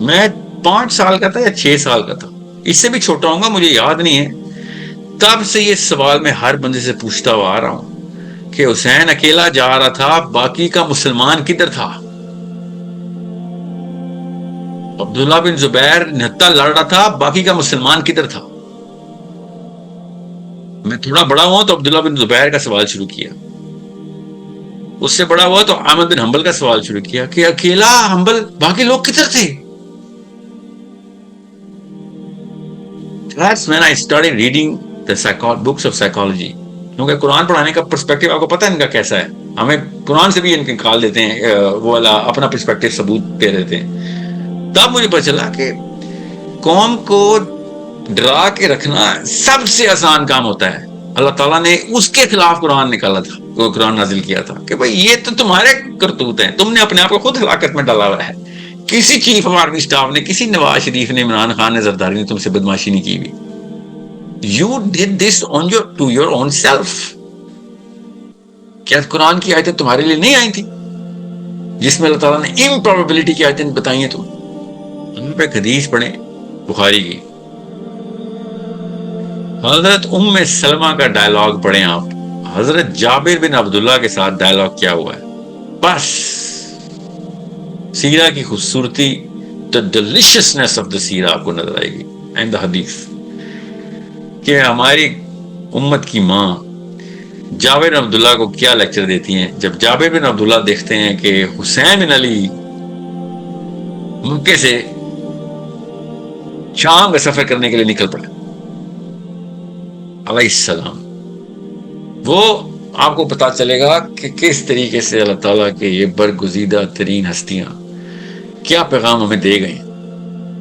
میں 5 سال کا تھا یا 6 سال کا تھا، اس سے بھی چھوٹا ہوں گا، مجھے یاد نہیں ہے. تب سے یہ سوال میں ہر بندے سے پوچھتا ہوا آ رہا ہوں کہ حسین اکیلا جا رہا تھا، باقی کا مسلمان کدھر تھا؟ عبداللہ بن زبیر نہتا لڑ رہا تھا، باقی کا مسلمان کدھر تھا؟ میں تھوڑا بڑا ہوا تو عبداللہ بن زبیر کا سوال شروع کیا، اس سے بڑا ہوا تو احمد بن حنبل کا سوال شروع کیا کہ اکیلا حنبل، باقی لوگ کدھر تھے؟ That's when I started reading the books of psychology. کیونکہ قرآن پڑھانے کا پرسپیکٹو آپ کو پتہ ہے ان کا کیسا ہے، ہمیں قرآن سے بھی ان کے نکال دیتے ہیں، وہ والا اپنا پرسپیکٹو ثبوت دے دیتے ہیں. تب مجھے پتہ چلا کہ قوم کو ڈرا کے رکھنا سب سے آسان کام ہوتا ہے. اللہ تعالیٰ نے اس کے خلاف قرآن نکالا تھا، وہ قرآن نازل کیا تھا کہ بھئی یہ تو تمہارے کرتوت ہیں، تم نے اپنے آپ کو خود ہلاکت میں ڈالا ہوا ہے. کسی چیف آف آرمی اسٹاف نے، کسی نواز شریف نے، عمران خان نے، زرداری نے تم سے بدماشی نہیں کی ہوئی. You did this to your own self. کیا قرآن کی آیتیں تمہارے لیے نہیں آئی تھی جس میں اللہ تعالیٰ نے امپروبیبلٹی کی آیتیں بتائی ہیں؟ ہم پہ حدیث پڑھیں بخاری کی، حضرت ام سلمہ کا ڈائلاگ پڑھیں آپ، حضرت جابر بن عبداللہ کے ساتھ ڈائلاگ کیا ہوا ہے. بس سیرہ کی خوبصورتی، the deliciousness of the سیرہ آپ کو نظر آئے گی اینڈ the حدیث، کہ ہماری امت کی ماں جابر بن عبداللہ کو کیا لیکچر دیتی ہیں. جب جابر بن عبداللہ دیکھتے ہیں کہ حسین بن علی مکے سے شام کا سفر کرنے کے لیے نکل پڑے علیہ السلام، وہ آپ کو پتا چلے گا کہ کس طریقے سے اللہ تعالیٰ کے یہ برگزیدہ ترین ہستیاں کیا پیغام ہمیں دے گئے.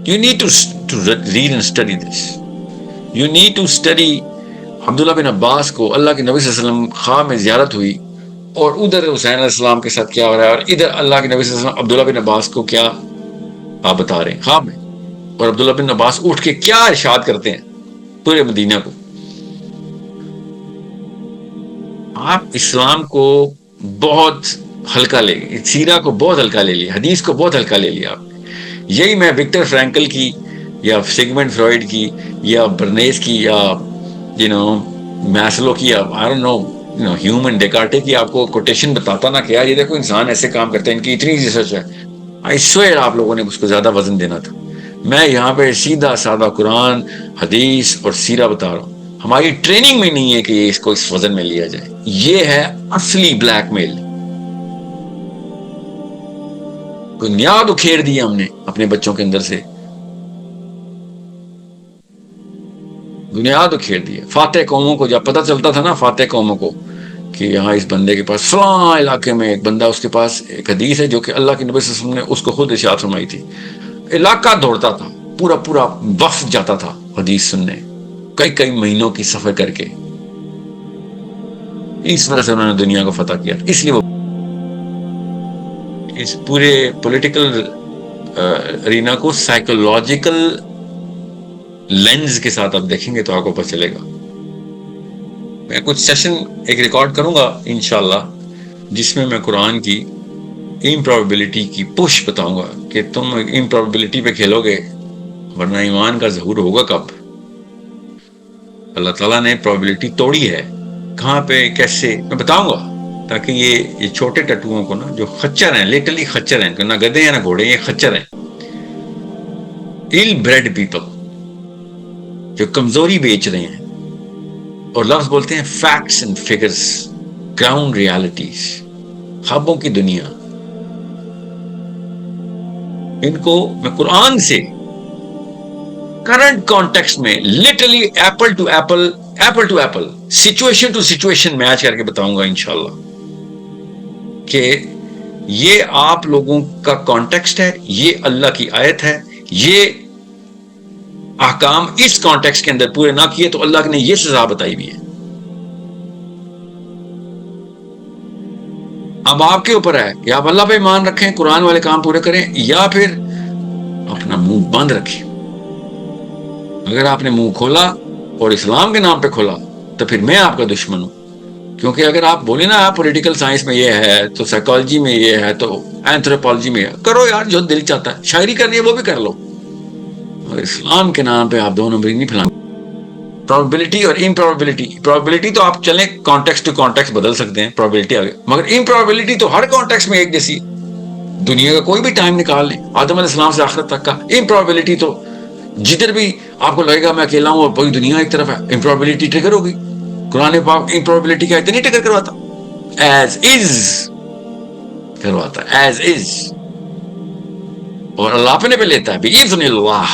You need to read and study this. You need to study. عبداللہ بن عباس کو اللہ کے نبی صلی اللہ علیہ وسلم خواب میں زیارت ہوئی، اور ادھر حسین علیہ السلام کے ساتھ کیا ہو رہا ہے، اور ادھر اللہ کے نبی صلی اللہ علیہ وسلم عبداللہ بن عباس کو کیا آپ بتا رہے ہیں خواب میں، اور عبداللہ بن عباس اٹھ کے کیا ارشاد کرتے ہیں پورے مدینہ کو. آپ اسلام کو بہت ہلکا لے گئے، سیرہ کو بہت ہلکا لے لیا، حدیث کو بہت ہلکا لے لیا آپ نے. یہی میں وکٹر فرینکل کی یا سیگمنٹ فرائڈ کی یا برنیس کی یا میسلو کی، I don't know human Descartes کی آپ کو کوٹیشن بتاتا نا کہ یار یہ دیکھو انسان ایسے کام کرتے ہیں، ان کی اتنی ریسرچ ہے. آئی سویئر آپ لوگوں نے اس کو زیادہ وزن دینا تھا. میں یہاں پہ سیدھا سادہ قرآن، حدیث اور سیرہ بتا رہا ہوں. ہماری ٹریننگ میں نہیں ہے کہ اس کو اس وزن میں لیا جائے. یہ ہے اصلی بلیک میل. بنیاد اکھیڑ دی ہم نے اپنے بچوں کے اندر سے، بنیاد اکھیڑ دی. فاتح قوموں کو جب پتہ چلتا تھا نا، فاتح قوموں کو کہ یہاں اس بندے کے پاس فلاں علاقے میں ایک بندہ، اس کے پاس ایک حدیث ہے جو کہ اللہ کے نبی صلی اللہ علیہ وسلم نے اس کو خود ارشاد فرمائی تھی، علاقہ دوڑتا تھا، پورا پورا وفد جاتا تھا حدیث سننے، کئی کئی مہینوں کی سفر کر کے. اس وجہ سے انہوں نے دنیا کو فتح کیا. اس لیے وہ اس پورے پولیٹیکل ارینا کو سائیکولوجیکل لینز کے ساتھ آپ دیکھیں گے تو آپ کو پتہ چلے گا. میں کچھ سیشن ایک ریکارڈ کروں گا انشاءاللہ جس میں میں قرآن کی امپروبیبلٹی کی پش بتاؤں گا کہ تم امپروبیبلٹی پہ کھیلو گے ورنہ ایمان کا ظہور ہوگا کب. اللہ تعالیٰ نے پروبیبلٹی توڑی ہے، کہاں پہ کیسے میں بتاؤں گا، تاکہ یہ چھوٹے ٹٹوؤں کو نا، جو خچر ہیں، لٹرلی خچر ہیں، نہ گدھے ہیں نہ گھوڑے، یہ خچر ہیں، ill bred people جو کمزوری بیچ رہے ہیں اور لفظ بولتے ہیں facts and figures, ground realities, خوابوں کی دنیا. ان کو میں قرآن سے کرنٹ کانٹیکسٹ میں literally apple to apple situation to situation match کر کے بتاؤں گا انشاءاللہ کہ یہ آپ لوگوں کا کانٹیکسٹ ہے، یہ اللہ کی آیت ہے، یہ احکام اس کانٹیکسٹ کے اندر پورے نہ کیے تو اللہ نے یہ سزا بتائی بھی ہے. اب آپ کے اوپر ہے کہ آپ اللہ پہ ایمان رکھیں، قرآن والے کام پورے کریں، یا پھر اپنا منہ بند رکھیں. اگر آپ نے منہ کھولا اور اسلام کے نام پہ کھولا تو پھر میں آپ کا دشمن ہوں. کیونکہ اگر آپ بولیں نا پولیٹیکل سائنس میں یہ ہے تو سائیکالوجی میں یہ ہے تو اینتھروپالوجی میں کرو یار، جو دل چاہتا ہے شاعری کرنی ہے وہ بھی کر لو، اور اسلام کے نام پہ آپ دونوں بھی نہیں پھیلانا۔ پروبیبلٹی اور امپروبیبلٹی، پروبیبلٹی تو آپ چلیں کانٹیکس ٹو کانٹیکس بدل سکتے ہیں، پروبیبلٹی آگے، مگر امپروبیبلٹی تو ہر کانٹیکس میں ایک جیسی، دنیا کا کوئی بھی ٹائم نکال لیں آدم علیہ السلام سے آخرت تک کا، امپروبیبلٹی تو جدھر بھی آپ کو لگے گا میں اکیلا ہوں اور پوری دنیا ایک طرف ہے، امپروبیبلٹی ٹریگر ہوگی۔ قرآن پاک امپروبیبلٹی کا اتنی ٹریگر کرواتا، ایز از کرواتا، ایز از، اور اللہ اپنے پہ لیتا ہے بِإِذْنِ اللہ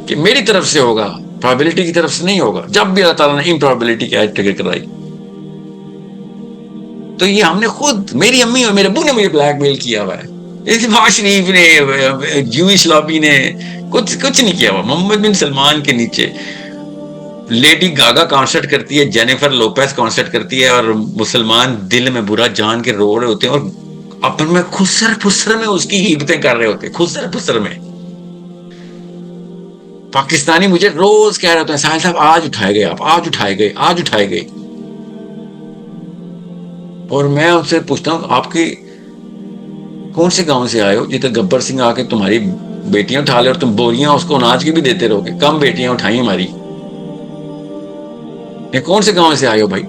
کہ میری طرف سے ہوگا، پرابیبلٹی کی طرف سے نہیں ہوگا۔ جب بھی اللہ تعالیٰ نے امپرابیبلٹی کی آیت ٹریگر کرائی تو یہ ہم نے خود، میری امی اور میرے ابو نے مجھے بلیک میل کیا ہوا ہے، اتفاق شریف نے، جوئش لابی نے کچھ نہیں کیا ہوا۔ محمد بن سلمان کے نیچے لیڈی گاگا کانسرٹ کرتی ہے، جینیفر لوپیز کانسرٹ کرتی ہے، اور مسلمان دل میں برا جان کے رو رہے ہوتے ہیں اور اپن میں خسر پھسر میں اس کی ہیبتیں کر رہے ہوتے ہیں، خسر پھسر میں۔ پاکستانی مجھے روز کہہ رہے ہوتے ہیں ساحل صاحب آج اٹھائے گئے، آپ آج اٹھائے گئے، آج اٹھائے گئے، اور میں ان سے پوچھتا ہوں آپ کی کون سے گاؤں سے آئے ہو جتنے گبر سنگھ آ کے تمہاری بیٹیاں اٹھا لے اور تم بوریاں اس کو اناج کی بھی دیتے رہو گے؟ کم بیٹیاں اٹھائیں ہماری، یہ کون سے گاؤں سے آئے ہو بھائی؟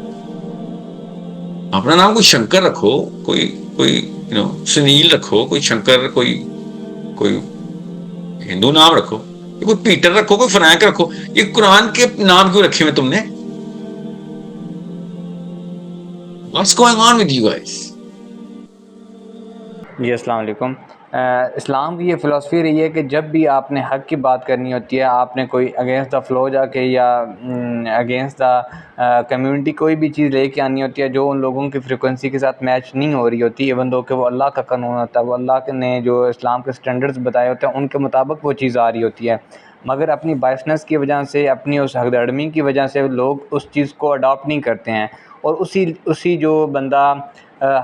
اپنا نام کوئی شنکر رکھو، کوئی سنیل رکھو، کوئی شنکر، کوئی ہندو نام رکھو، کوئی پیٹر رکھو، کوئی فرینک رکھو، یہ قرآن کے نام کیوں رکھے ہوئے تم نے؟ What's going on with you guys؟ جی السلام علیکم۔ اسلام کی یہ فلسفی رہی ہے کہ جب بھی آپ نے حق کی بات کرنی ہوتی ہے، آپ نے کوئی اگینسٹ دا فلو جا کے یا اگینسٹ دا کمیونٹی کوئی بھی چیز لے کے آنی ہوتی ہے جو ان لوگوں کی فریکوینسی کے ساتھ میچ نہیں ہو رہی ہوتی، ایون دو کہ وہ اللہ کا قانون ہوتا ہے، وہ اللہ نے جو اسلام کے سٹینڈرڈز بتائے ہوتے ہیں ان کے مطابق وہ چیز آ رہی ہوتی ہے، مگر اپنی بائسنس کی وجہ سے، اپنی اس حق درمی کی وجہ سے لوگ اس چیز کو اڈاپٹ نہیں کرتے ہیں، اور اسی جو بندہ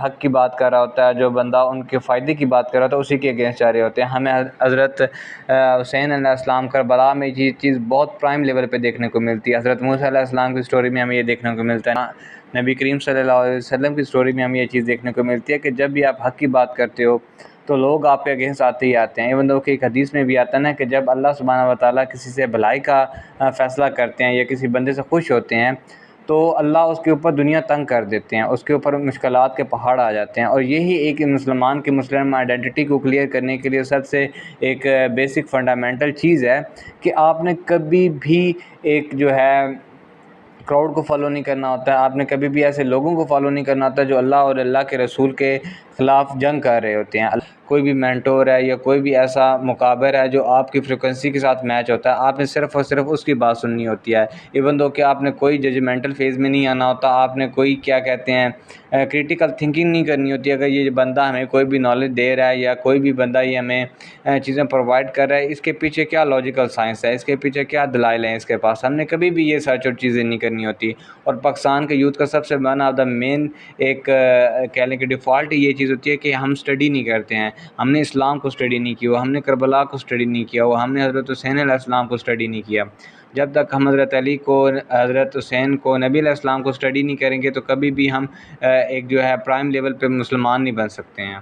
حق کی بات کر رہا ہوتا ہے، جو بندہ ان کے فائدے کی بات کر رہا ہوتا ہے، اسی کے اگینسٹ جا رہے ہوتے ہیں۔ ہمیں حضرت حسین علیہ السلام کربلا میں یہ چیز بہت پرائم لیول پہ دیکھنے کو ملتی ہے۔ حضرت موسیٰ علیہ السلام کی سٹوری میں ہمیں یہ دیکھنے کو ملتا ہے، نبی کریم صلی اللہ علیہ وسلم کی سٹوری میں ہمیں یہ چیز دیکھنے کو ملتی ہے کہ جب بھی آپ حق کی بات کرتے ہو تو لوگ آپ کے اگینسٹ آتے ہی آتے ہیں۔ ایون دو کہ ایک حدیث میں بھی آتا ہے نا کہ جب اللہ سبحانہ و تعالیٰ کسی سے بھلائی کا فیصلہ کرتے ہیں یا کسی بندے سے خوش ہوتے ہیں تو اللہ اس کے اوپر دنیا تنگ کر دیتے ہیں، اس کے اوپر مشکلات کے پہاڑ آ جاتے ہیں، اور یہی ایک مسلمان کی مسلم آئیڈینٹی کو کلیئر کرنے کے لیے سب سے ایک بیسک فنڈامنٹل چیز ہے کہ آپ نے کبھی بھی ایک جو ہے کراؤڈ کو فالو نہیں کرنا ہوتا ہے، آپ نے کبھی بھی ایسے لوگوں کو فالو نہیں کرنا ہوتا جو اللہ اور اللہ کے رسول کے خلاف جنگ کر رہے ہوتے ہیں۔ کوئی بھی مینٹور ہے یا کوئی بھی ایسا مقابر ہے جو آپ کی فریکوینسی کے ساتھ میچ ہوتا ہے، آپ نے صرف اور صرف اس کی بات سننی ہوتی ہے، ایون دو کہ آپ نے کوئی ججمنٹل فیز میں نہیں آنا ہوتا، آپ نے کوئی کیا کہتے ہیں کریٹیکل تھنکنگ نہیں کرنی ہوتی۔ اگر یہ بندہ ہمیں کوئی بھی نالج دے رہا ہے یا کوئی بھی بندہ یہ ہمیں چیزیں پرووائڈ کر رہا ہے، اس کے پیچھے کیا لاجیکل سائنس ہے، اس کے پیچھے کیا دلائل ہیں اس کے پاس، ہم نے کبھی بھی یہ سرچ اور چیزیں نہیں کرنی ہوتی۔ اور پاکستان کے یوتھ کا سب سے ون آف دا مین ایک کہہ لیں کہ ڈیفالٹ یہ چیز ہوتی ہے کہ ہم اسٹڈی نہیں کرتے ہیں، ہم نے اسلام کو اسٹڈی نہیں کیا ہوا، ہم نے کربلا کو اسٹڈی نہیں کیا ہوا، ہم نے حضرت حسین علیہ السلام کو اسٹڈی نہیں کیا۔ جب تک ہم حضرت علی کو، حضرت حسین کو، نبی علیہ السلام کو اسٹڈی نہیں کریں گے تو کبھی بھی ہم ایک جو ہے پرائم لیول پہ مسلمان نہیں بن سکتے ہیں۔